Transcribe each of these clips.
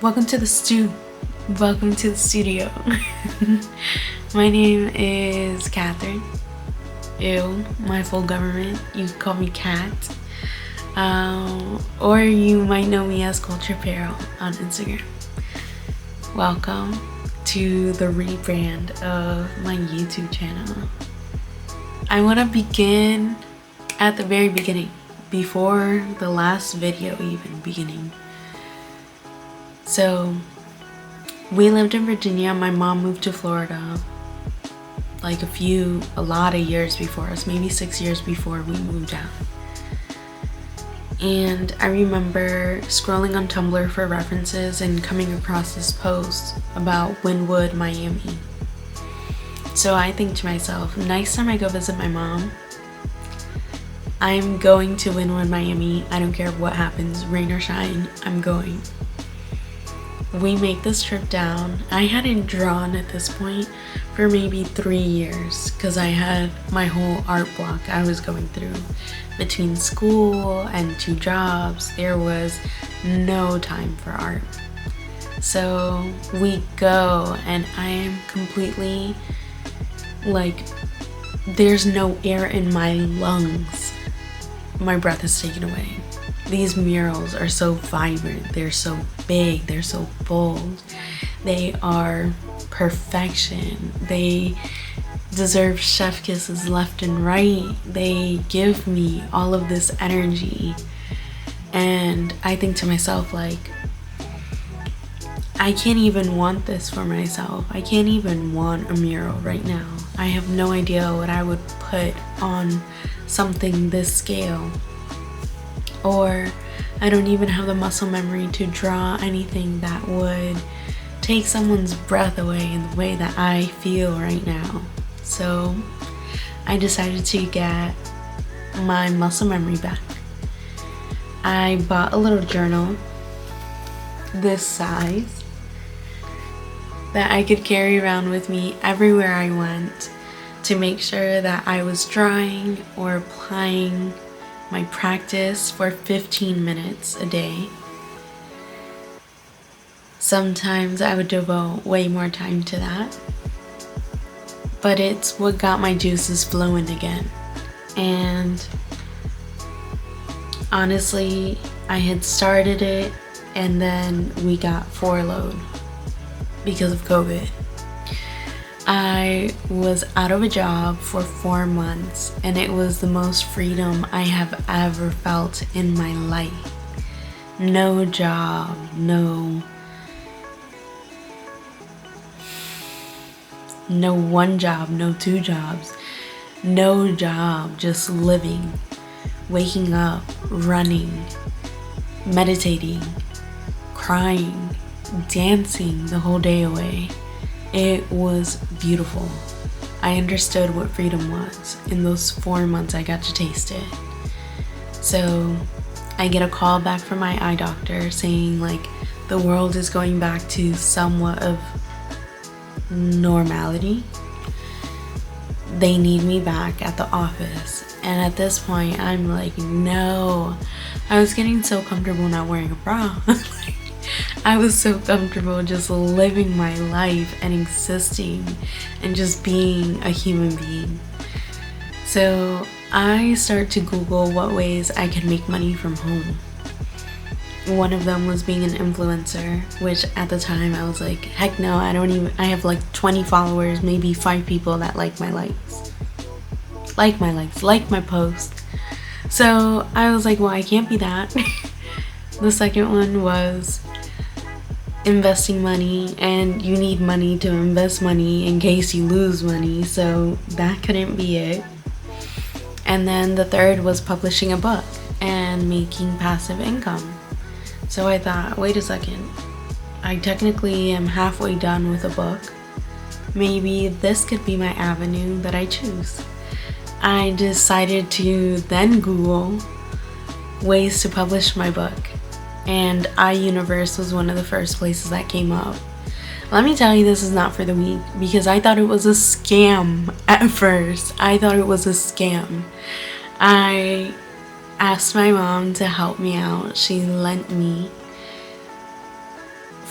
Welcome to the stew. Welcome to the studio. My name is Catherine. Ew, my full government. You can call me Cat. Or you might know me as Culture Apparel on Instagram. Welcome to the rebrand of my YouTube channel. I want to begin at the very beginning, before the last video even beginning. So, we lived in Virginia. My mom moved to Florida like a lot of years before us, maybe 6 years before we moved out. And I remember scrolling on Tumblr for references and coming across this post about Wynwood, Miami. So I think to myself, next time I go visit my mom, I'm going to Wynwood, Miami. I don't care what happens, rain or shine, I'm going. We make this trip down. I hadn't drawn at this point for maybe 3 years because I had my whole art block I was going through. Between school and 2 jobs, there was no time for art. So we go and I am completely like, there's no air in my lungs. My breath is taken away. These murals are so vibrant, they're so big, they're so bold. They are perfection. They deserve chef kisses left and right. They give me all of this energy. And I think to myself, like, I can't even want this for myself. I can't even want a mural right now. I have no idea what I would put on something this scale. Or I don't even have the muscle memory to draw anything that would take someone's breath away in the way that I feel right now. So I decided to get my muscle memory back. I bought a little journal this size that I could carry around with me everywhere I went to make sure that I was drawing or applying my practice for 15 minutes a day. Sometimes I would devote way more time to that, but it's what got my juices flowing again. And honestly, I had started it and then we got furloughed because of COVID. I was out of a job for 4 months and it was the most freedom I have ever felt in my life. No job, no one job, no 2 jobs, no job, just living, waking up, running, meditating, crying, dancing the whole day away. It was beautiful. I understood what freedom was. In those 4 months, I got to taste it. So I get a call back from my eye doctor saying, like, the world is going back to somewhat of normality. They need me back at the office. And at this point, I'm like, no. I was getting so comfortable not wearing a bra. I was so comfortable just living my life and existing and just being a human being. So I start to Google what ways I could make money from home. One of them was being an influencer, which at the time I was like, heck no, I have like 20 followers, maybe 5 people that like my likes, like my post. So I was like, well, I can't be that. The second one was investing money, and you need money to invest money in case you lose money, so that couldn't be it. And then the third was publishing a book and making passive income. So I thought, wait a second, I technically am halfway done with a book. Maybe this could be my avenue that I choose. I decided to then Google ways to publish my book, and iUniverse was one of the first places that came up. Let me tell you, this is not for the weak, because I thought it was a scam at first. I thought it was a scam. I asked my mom to help me out. She lent me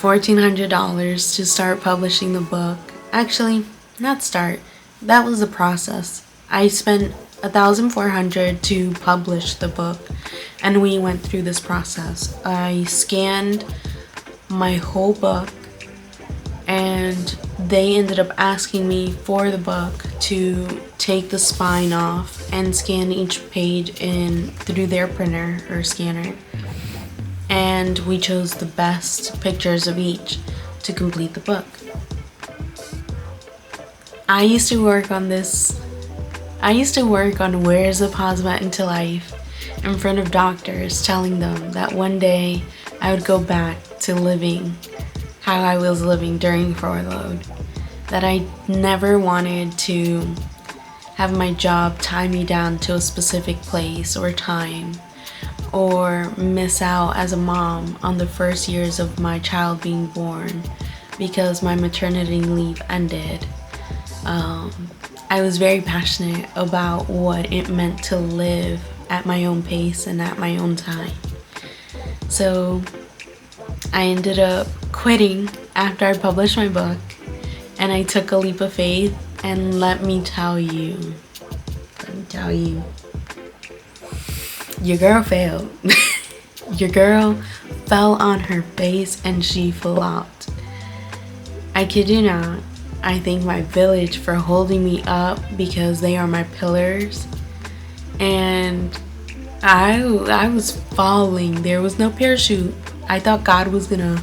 $1,400 to start publishing the book. Actually, not start. That was the process. I spent $1,400 to publish the book, and we went through this process. I scanned my whole book, and they ended up asking me for the book to take the spine off and scan each page in through their printer or scanner. And we chose the best pictures of each to complete the book. I used to work on Where's the Pause Button to Life in front of doctors, telling them that one day I would go back to living how I was living during furlough. That I never wanted to have my job tie me down to a specific place or time, or miss out as a mom on the first years of my child being born because my maternity leave ended. I was very passionate about what it meant to live at my own pace and at my own time. So I ended up quitting after I published my book, and I took a leap of faith, and let me tell you, your girl failed. Your girl fell on her face and she flopped. I kid you not. I thank my village for holding me up because they are my pillars. And I was falling. There was no parachute. I thought God was gonna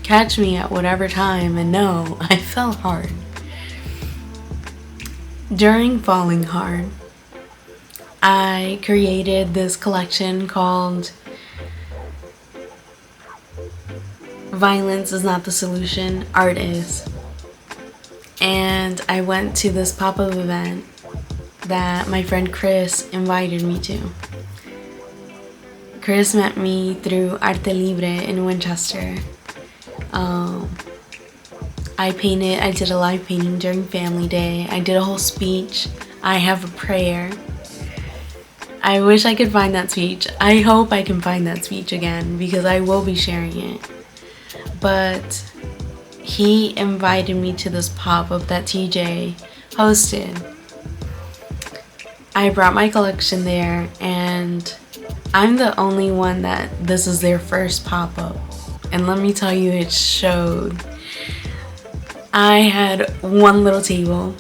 catch me at whatever time, and no, I fell hard. During falling hard, I created this collection called Violence is Not the Solution, Art Is. And I went to this pop-up event that my friend Chris invited me to. Chris met me through Arte Libre in Winchester. I did a live painting during Family Day. I did a whole speech. I have a prayer. I wish I could find that speech. I hope I can find that speech again because I will be sharing it. But he invited me to this pop-up that TJ hosted. I brought my collection there, and I'm the only one that this is their first pop-up. And let me tell you, it showed. I had one little table.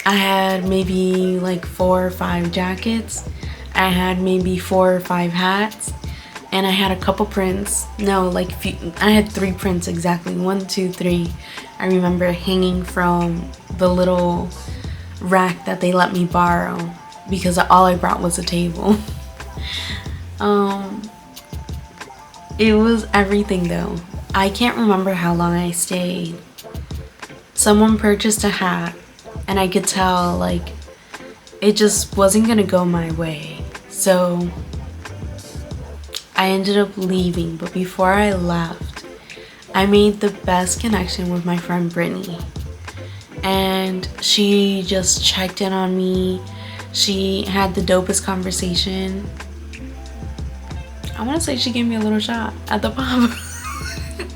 I had maybe like 4 or 5 jackets. I had maybe 4 or 5 hats. And I had a couple prints. I had 3 prints exactly. 1, 2, 3. I remember hanging from the little rack that they let me borrow because all I brought was a table. It was everything though. I can't remember how long I stayed. Someone purchased a hat, and I could tell it just wasn't gonna go my way. So I ended up leaving, but before I left, I made the best connection with my friend Brittany. And she just checked in on me. She had the dopest conversation. I want to say she gave me a little shot at the pop.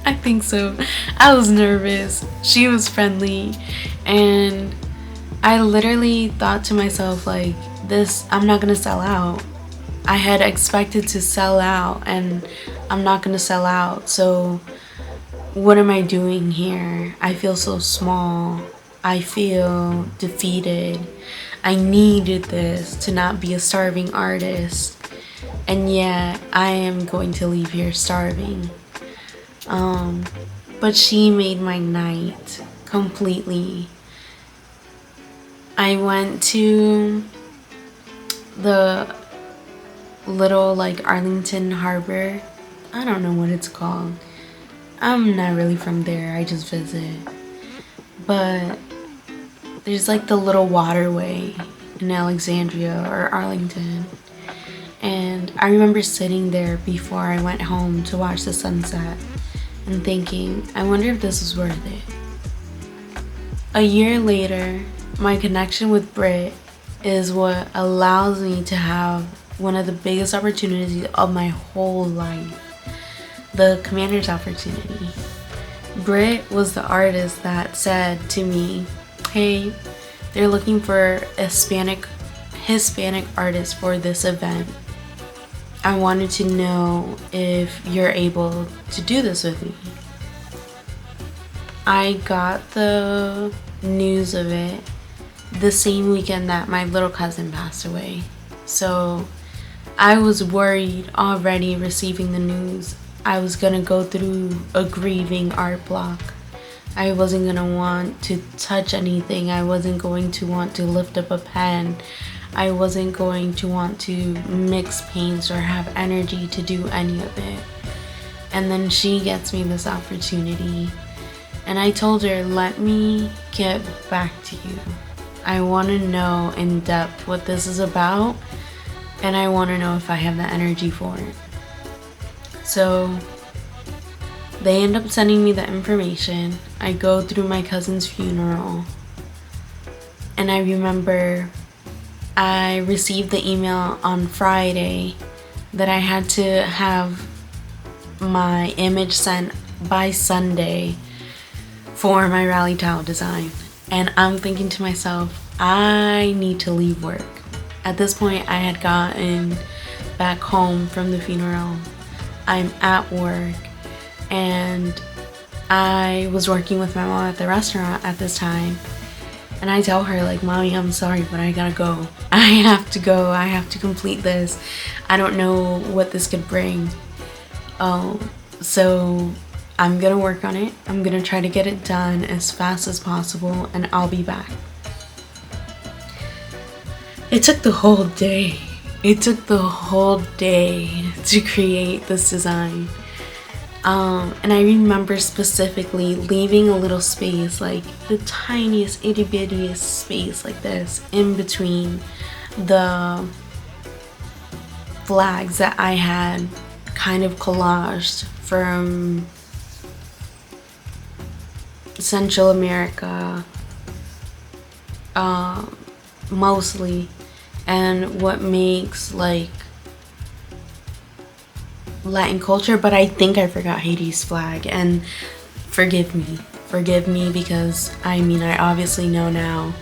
I think so. I was nervous. She was friendly. And I literally thought to myself, I'm not going to sell out. I had expected to sell out, and I'm not going to sell out. So what am I doing here? I feel so small. I feel defeated. I needed this to not be a starving artist. And yet I am going to leave here starving. But she made my night completely. I went to the little Arlington Harbor. I don't know what it's called. I'm not really from there. I just visit. But there's the little waterway in Alexandria or Arlington. And I remember sitting there before I went home to watch the sunset and thinking, I wonder if this is worth it. A year later, my connection with Britt is what allows me to have one of the biggest opportunities of my whole life, the Commander's opportunity. Britt was the artist that said to me, hey, they're looking for a Hispanic artist for this event. I wanted to know if you're able to do this with me. I got the news of it the same weekend that my little cousin passed away. So I was worried already receiving the news. I was gonna go through a grieving art block. I wasn't gonna want to touch anything. I wasn't going to want to lift up a pen. I wasn't going to want to mix paints or have energy to do any of it. And then she gets me this opportunity. And I told her, let me get back to you. I want to know in depth what this is about. And I want to know if I have the energy for it. So they end up sending me the information. I go through my cousin's funeral. And I remember I received the email on Friday that I had to have my image sent by Sunday for my rally towel design. And I'm thinking to myself, I need to leave work. At this point, I had gotten back home from the funeral. I'm at work, and I was working with my mom at the restaurant at this time. And I tell her, like, Mommy, I'm sorry, but I gotta go. I have to go. I have to complete this. I don't know what this could bring. So I'm gonna work on it. I'm gonna try to get it done as fast as possible, and I'll be back. It took the whole day. It took the whole day to create this design. And I remember specifically leaving a little space, like the tiniest, itty bittiest space like this, in between the flags that I had kind of collaged from Central America, mostly, and what makes like Latin culture, but I think I forgot Haiti's flag, and forgive me because I obviously know now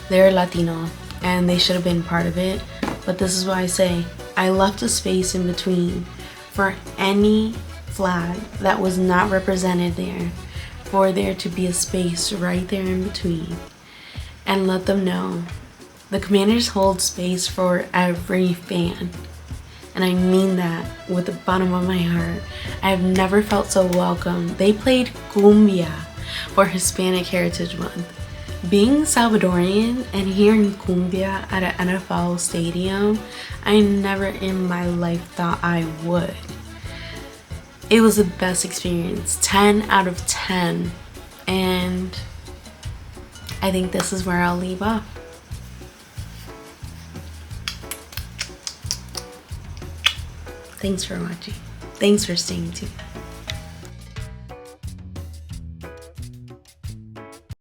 they're Latino and they should have been part of it, but this is why I say I left a space in between for any flag that was not represented there, for there to be a space right there in between, and let them know the Commanders hold space for every fan. And I mean that with the bottom of my heart. I have never felt so welcome. They played cumbia for Hispanic Heritage Month. Being Salvadorian and hearing cumbia at an NFL stadium, I never in my life thought I would. It was the best experience, 10 out of 10. And I think this is where I'll leave off. Thanks for watching. Thanks for staying tuned.